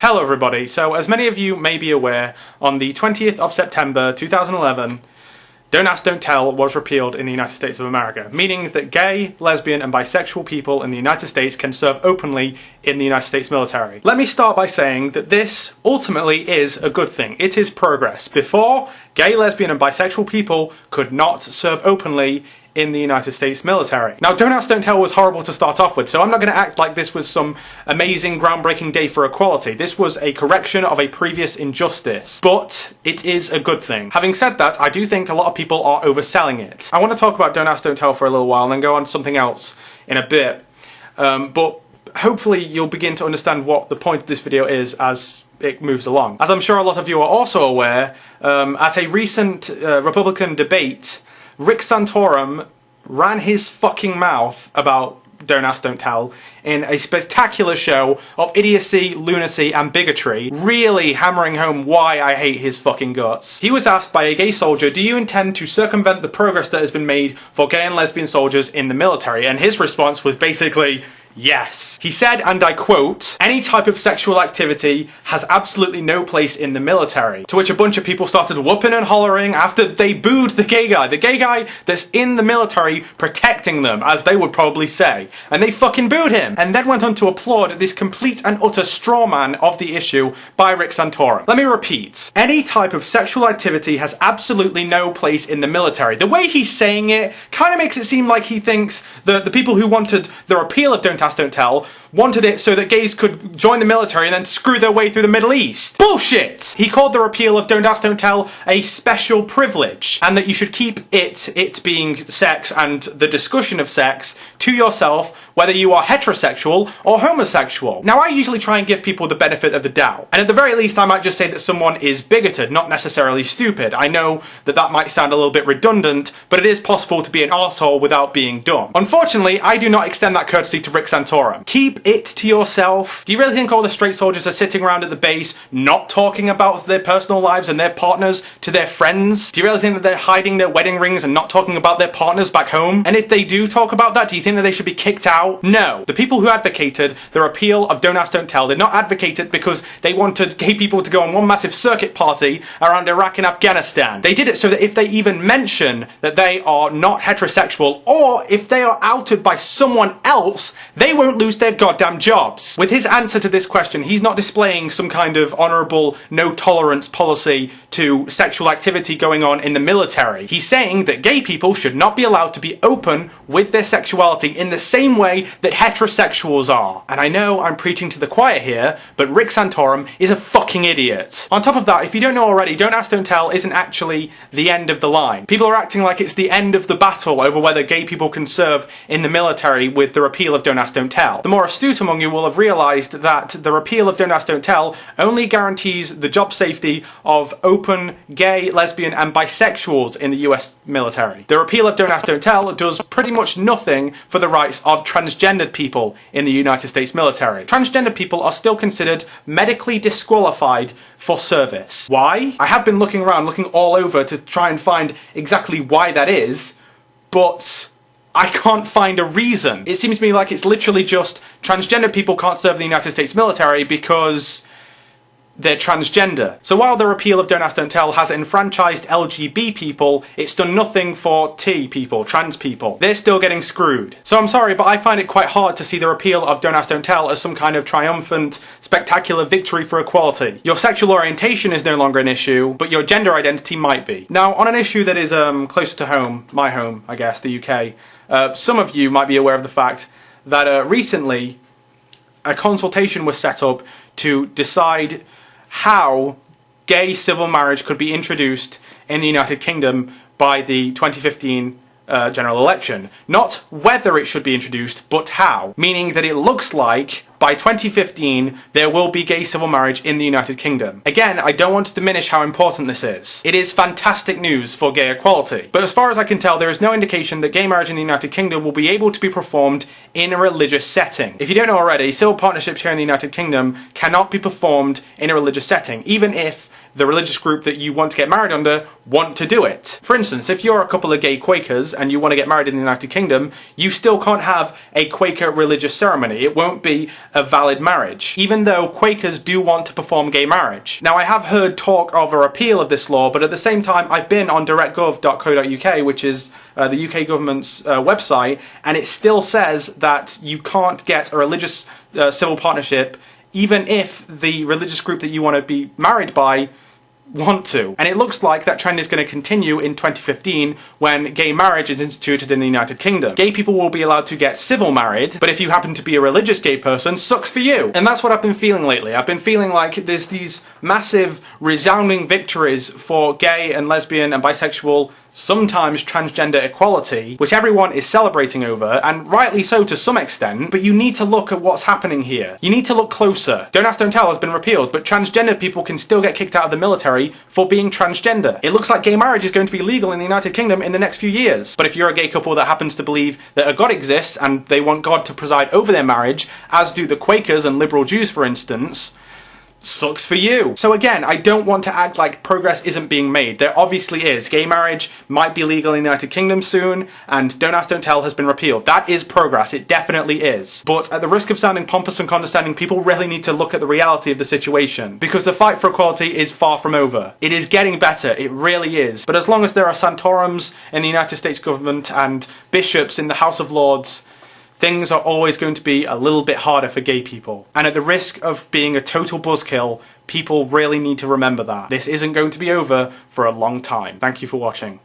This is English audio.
Hello everybody, so as many of you may be aware, on the 20th of September 2011, Don't Ask, Don't Tell was repealed in the United States of America, meaning that gay, lesbian and bisexual people in the United States can serve openly in the United States military. Let me start by saying that this ultimately is a good thing. It is progress. Before, gay, lesbian and bisexual people could not serve openly in the United States military. Now, Don't Ask, Don't Tell was horrible to start off with, so I'm not going to act like this was some amazing, groundbreaking day for equality. This was a correction of a previous injustice, but it is a good thing. Having said that, I do think a lot of people are overselling it. I want to talk about Don't Ask, Don't Tell for a little while and then go on to something else in a bit, but hopefully you'll begin to understand what the point of this video is as it moves along. As I'm sure a lot of you are also aware, at a recent Republican debate, Rick Santorum ran his fucking mouth about Don't Ask, Don't Tell in a spectacular show of idiocy, lunacy and bigotry, really hammering home why I hate his fucking guts. He was asked by a gay soldier, do you intend to circumvent the progress that has been made for gay and lesbian soldiers in the military? And his response was basically, yes. He said, and I quote, any type of sexual activity has absolutely no place in the military. To which a bunch of people started whooping and hollering after they booed the gay guy that's in the military protecting them, as they would probably say. And they fucking booed him. And then went on to applaud this complete and utter straw man of the issue by Rick Santorum. Let me repeat. Any type of sexual activity has absolutely no place in the military. The way he's saying it kind of makes it seem like he thinks that the people who wanted the repeal of Don't Ask, Don't Tell wanted it so that gays could join the military and then screw their way through the Middle East. Bullshit! He called the repeal of Don't Ask, Don't Tell a special privilege, and that you should keep it being sex and the discussion of sex to yourself, whether you are heterosexual or homosexual. Now, I usually try and give people the benefit of the doubt, and at the very least I might just say that someone is bigoted, not necessarily stupid. I know that that might sound a little bit redundant, but it is possible to be an arsehole without being dumb. Unfortunately, I do not extend that courtesy to Rick Santorum. Keep it to yourself. Do you really think all the straight soldiers are sitting around at the base not talking about their personal lives and their partners to their friends? Do you really think that they're hiding their wedding rings and not talking about their partners back home? And if they do talk about that, do you think that they should be kicked out? No. The people who advocated the repeal of Don't Ask, Don't Tell did not advocate it because they wanted gay people to go on one massive circuit party around Iraq and Afghanistan. They did it so that if they even mention that they are not heterosexual, or if they are outed by someone else, they won't lose their goddamn jobs. With his answer to this question, he's not displaying some kind of honourable, no-tolerance policy to sexual activity going on in the military. He's saying that gay people should not be allowed to be open with their sexuality in the same way that heterosexuals are. And I know I'm preaching to the choir here, but Rick Santorum is a fucking idiot. On top of that, if you don't know already, Don't Ask, Don't Tell isn't actually the end of the line. People are acting like it's the end of the battle over whether gay people can serve in the military with the repeal of Don't Ask, Don't Tell. The more astute among you will have realised that the repeal of Don't Ask, Don't Tell only guarantees the job safety of open, gay, lesbian and bisexuals in the US military. The repeal of Don't Ask, Don't Tell does pretty much nothing for the rights of transgendered people in the United States military. Transgender people are still considered medically disqualified for service. Why? I have been looking around, looking all over to try and find exactly why that is, but I can't find a reason. It seems to me like it's literally just transgender people can't serve in the United States military because they're transgender. So while the repeal of Don't Ask, Don't Tell has enfranchised LGBT people, it's done nothing for T people, trans people. They're still getting screwed. So I'm sorry, but I find it quite hard to see the repeal of Don't Ask, Don't Tell as some kind of triumphant, spectacular victory for equality. Your sexual orientation is no longer an issue, but your gender identity might be. Now, on an issue that is closer to home, my home, I guess, the UK, some of you might be aware of the fact that recently a consultation was set up to decide how gay civil marriage could be introduced in the United Kingdom by the 2015 general election. Not whether it should be introduced, but how. Meaning that it looks like by 2015 there will be gay civil marriage in the United Kingdom. Again, I don't want to diminish how important this is. It is fantastic news for gay equality. But as far as I can tell, there is no indication that gay marriage in the United Kingdom will be able to be performed in a religious setting. If you don't know already, civil partnerships here in the United Kingdom cannot be performed in a religious setting, even if the religious group that you want to get married under want to do it. For instance, if you're a couple of gay Quakers and you want to get married in the United Kingdom, you still can't have a Quaker religious ceremony. It won't be a valid marriage, even though Quakers do want to perform gay marriage. Now, I have heard talk of a repeal of this law, but at the same time, I've been on directgov.co.uk, which is the UK government's website, and it still says that you can't get a religious civil partnership even if the religious group that you want to be married by want to. And it looks like that trend is going to continue in 2015 when gay marriage is instituted in the United Kingdom. Gay people will be allowed to get civil married, but if you happen to be a religious gay person, sucks for you. And that's what I've been feeling lately. I've been feeling like there's these massive, resounding victories for gay and lesbian and bisexual, sometimes transgender equality, which everyone is celebrating over, and rightly so to some extent, but you need to look at what's happening here. You need to look closer. Don't Ask, Don't Tell has been repealed, but transgender people can still get kicked out of the military for being transgender. It looks like gay marriage is going to be legal in the United Kingdom in the next few years. But if you're a gay couple that happens to believe that a God exists and they want God to preside over their marriage, as do the Quakers and liberal Jews, for instance, sucks for you. So again, I don't want to act like progress isn't being made. There obviously is. Gay marriage might be legal in the United Kingdom soon, and Don't Ask, Don't Tell has been repealed. That is progress. It definitely is. But at the risk of sounding pompous and condescending, people really need to look at the reality of the situation, because the fight for equality is far from over. It is getting better. It really is. But as long as there are Santorums in the United States government and bishops in the House of Lords, things are always going to be a little bit harder for gay people. And at the risk of being a total buzzkill, people really need to remember that. This isn't going to be over for a long time. Thank you for watching.